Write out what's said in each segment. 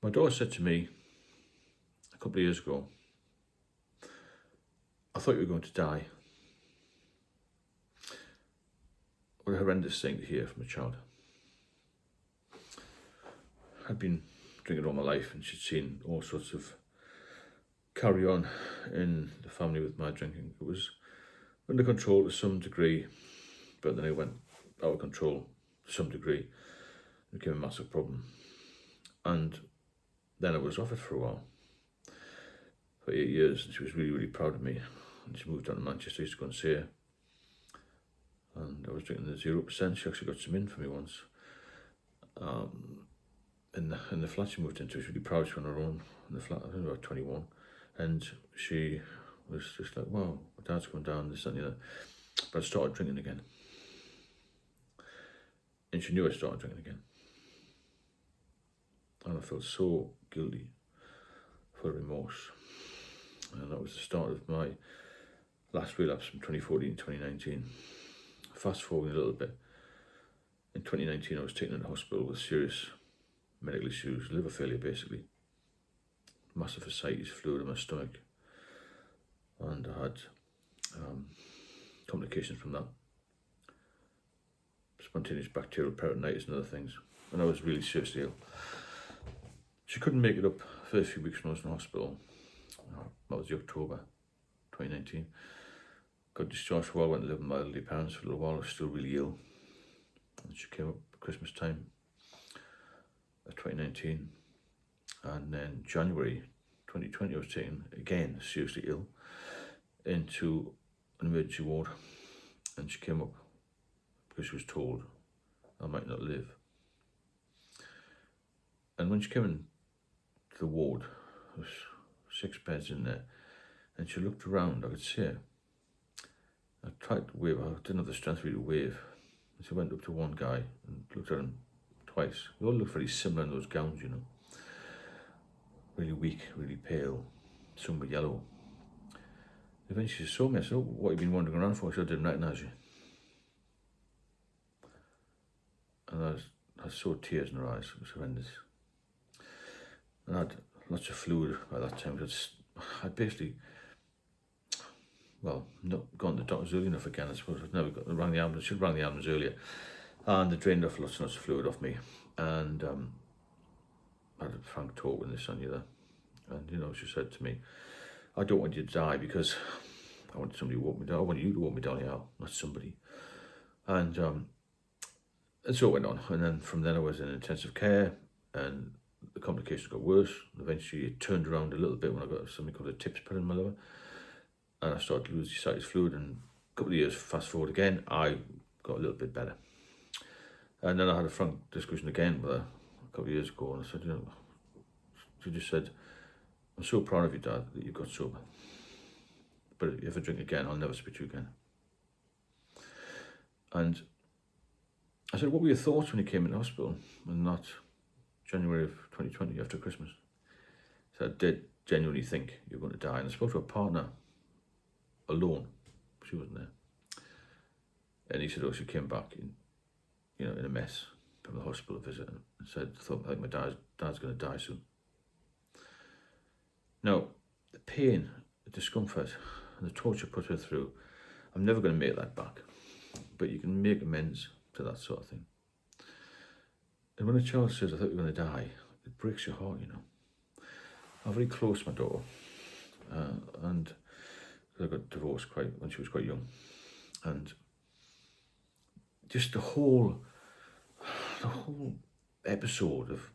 My daughter said to me a couple of years ago, I thought you were going to die. What a horrendous thing to hear from a child. I'd been drinking all my life, and she'd seen all sorts of carry on in the family with my drinking. It was under control to some degree, but then it went out of control to some degree. It became a massive problem. And then I was off it for a while, for 8 years, and she was really, really proud of me. And she moved down to Manchester. I used to go and see her. And I was drinking the 0%. She actually got some in for me once. In the flat she moved into, she was really proud. She was on her own in the flat. I think about 21. And she was just like, wow, my dad's going down, this and the other. But I started drinking again. And she knew I started drinking again. And I felt so guilty, full of remorse. And that was the start of my last relapse from 2014 to 2019. Fast forward a little bit. In 2019, I was taken into hospital with serious medical issues, liver failure basically. Massive ascites, fluid in my stomach. And I had complications from that. Spontaneous bacterial peritonitis and other things. And I was really seriously ill. She couldn't make it up for a few weeks when I was in hospital. That was the October 2019. Got discharged for a while, went to live with my elderly parents for a little while. I was still really ill. And she came up at Christmas time of 2019. And then January 2020, I was taken again, seriously ill, into an emergency ward. And she came up because she was told I might not live. And when she came in to the ward, there was 6 beds in there, and she looked around, I could see her. I tried to wave, I didn't have the strength really to wave. And she went up to one guy and looked at him twice. They all looked very similar in those gowns, you know. Really weak, really pale, some were yellow. Eventually she saw me. I said, oh, what have you been wandering around for? She said, I didn't recognise you. And I saw tears in her eyes. It was horrendous. And I had lots of fluid by that time. I'd basically, well, not gone to the doctors early enough again, I suppose. I'd never rang the ambulance. I should have rang the ambulance earlier. And they drained off lots and lots of fluid off me. And I had a frank talk with this and the other. And, you know, she said to me, I don't want you to die because I want somebody to walk me down. I want you to walk me down the aisle, not somebody. And so it went on. And then from then I was in intensive care, and the complications got worse. Eventually it turned around a little bit when I got something called a TIPS put in my liver. And I started to lose the ascites fluid, and a couple of years fast forward again, I got a little bit better. And then I had a frank discussion again with her a couple of years ago, and I said, you know, she just said, I'm so proud of you, Dad, that you got sober. But if I drink again, I'll never speak to you again. And I said, what were your thoughts when you came into hospital, and not January of 2020 after Christmas? So I did genuinely think you were going to die. And I spoke to a partner alone. She wasn't there. And he said, oh, she came back in a mess from the hospital visit, and said, I think my dad's going to die soon. Now, the pain, the discomfort, and the torture put her through, I'm never going to make that back. But you can make amends to that sort of thing. And when a child says, I thought you were going to die, it breaks your heart, you know. I'm very close to my daughter, and I got divorced when she was quite young. And just the whole episode of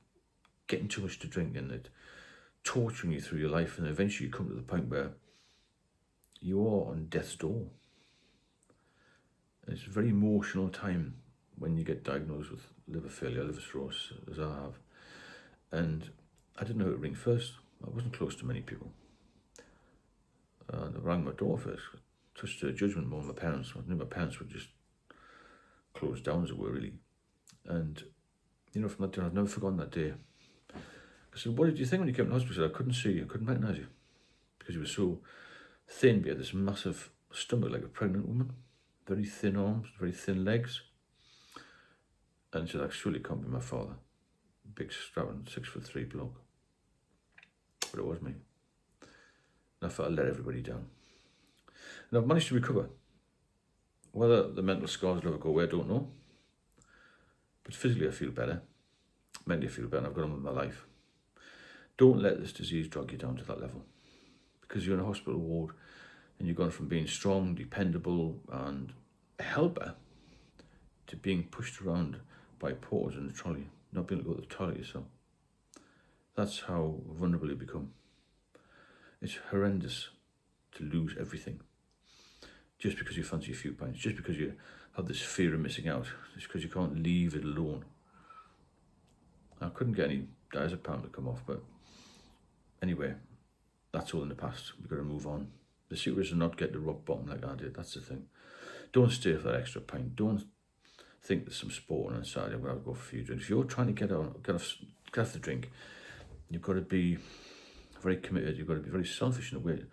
getting too much to drink and it torturing you through your life, and eventually you come to the point where you are on death's door. And it's a very emotional time when you get diagnosed with liver failure, liver cirrhosis, as I have. And I didn't know who to ring first. I wasn't close to many people. And I rang my daughter first. I touched her judgment more than my parents. I knew my parents were just closed down, as it were, really. And, you know, from that day, I've never forgotten that day. I said, what did you think when you came to the hospital? I said, I couldn't see you, I couldn't recognise you. Because you were so thin, you had this massive stomach like a pregnant woman. Very thin arms, very thin legs. And she said, I surely can't be my father. Big, strapping, 6'3" bloke. what it was, mate. And I felt I let everybody down. And I've managed to recover. Whether the mental scars will ever go away, I don't know. But physically I feel better. Mentally I feel better. I've got on with my life. Don't let this disease drag you down to that level. Because you're in a hospital ward and you're going from being strong, dependable and a helper to being pushed around by porters in a trolley, not being able to go to the toilet yourself. That's how vulnerable you become. It's horrendous to lose everything just because you fancy a few pints, just because you have this fear of missing out, just because you can't leave it alone. I couldn't get any diazepam to come off, but anyway, that's all in the past. We've got to move on. The secret is to not get to rock bottom like I did. That's the thing. Don't stay for that extra pint. Don't think there's some sport on Saturday. I'm going to go for a few drinks. If you're trying to get off the drink, you've got to be very committed. You've got to be very selfish in a way.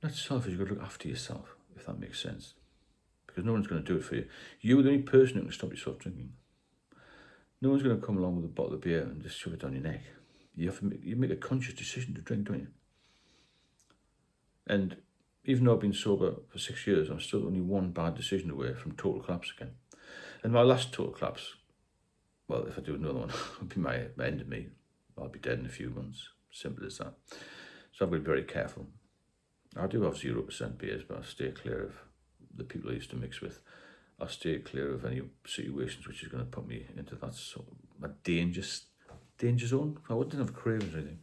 Not selfish, you've got to look after yourself, if that makes sense. Because no one's going to do it for you. You're the only person who can stop yourself drinking. No one's going to come along with a bottle of beer and just shove it down your neck. You make a conscious decision to drink, don't you? And even though I've been sober for 6 years, I'm still only one bad decision away from total collapse again. And my last total collapse, well, if I do another one, it'll be my end of me. I'll be dead in a few months. Simple as that. So I've got to be very careful. I do have 0% beers, but I stay clear of the people I used to mix with. I stay clear of any situations which is going to put me into that sort of a danger zone. I wouldn't have cravings or anything.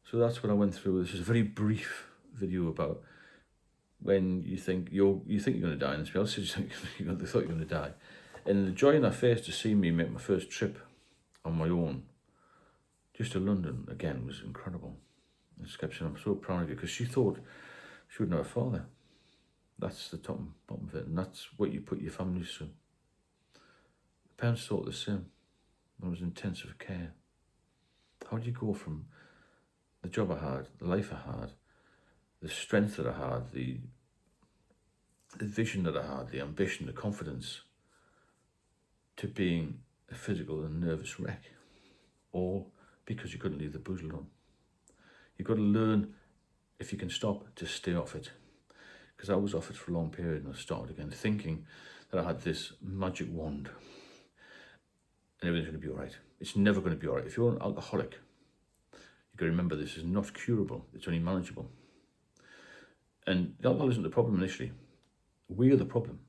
So that's what I went through. This is a very brief video about when you think you're going to die, and somebody else says they thought you were going to die. And the joy in their face to see me make my first trip on my own, just to London again, was incredible. And she kept saying, I'm so proud of you, because she thought she would never fall there. That's the top and bottom of it, and that's what you put your families through. The parents thought the same. There was intensive care. How do you go from the job I had, the life I had, the strength that I had, the vision that I had, the ambition, the confidence, to being a physical and nervous wreck, all because you couldn't leave the booze alone? You've got to learn, if you can stop, to stay off it. Because I was off it for a long period, and I started again thinking that I had this magic wand and everything's going to be all right. It's never going to be all right. If you're an alcoholic, you've got to remember this is not curable. It's only manageable. And the alcohol isn't the problem initially. We are the problem.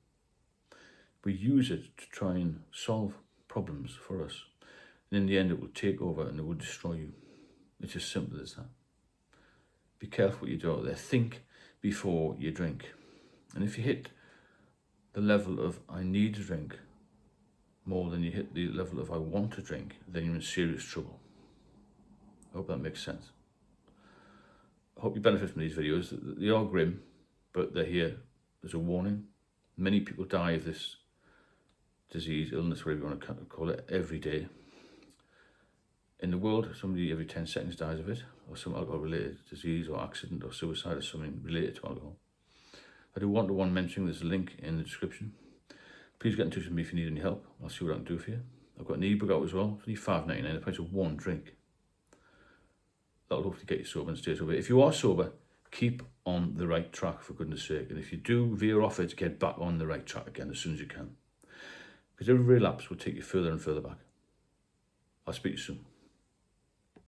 We use it to try and solve problems for us. And in the end, it will take over and it will destroy you. It's as simple as that. Be careful what you do out there. Think before you drink. And if you hit the level of I need to drink more than you hit the level of I want to drink, then you're in serious trouble. I hope that makes sense. I hope you benefit from these videos. They are grim, but they're here. There's a warning. Many people die of this disease, illness, whatever you want to call it, every day. In the world, somebody every 10 seconds dies of it, or some alcohol-related disease or accident or suicide or something related to alcohol. I do one-to-one mentoring. There's a link in the description. Please get in touch with me if you need any help. I'll see what I can do for you. I've got an ebook out as well. It's only $5.99, the price of one drink. That'll hopefully get you sober and stay sober. If you are sober, keep on the right track, for goodness sake. And if you do veer off it, get back on the right track again as soon as you can. Because every relapse will take you further and further back. I'll speak to you soon.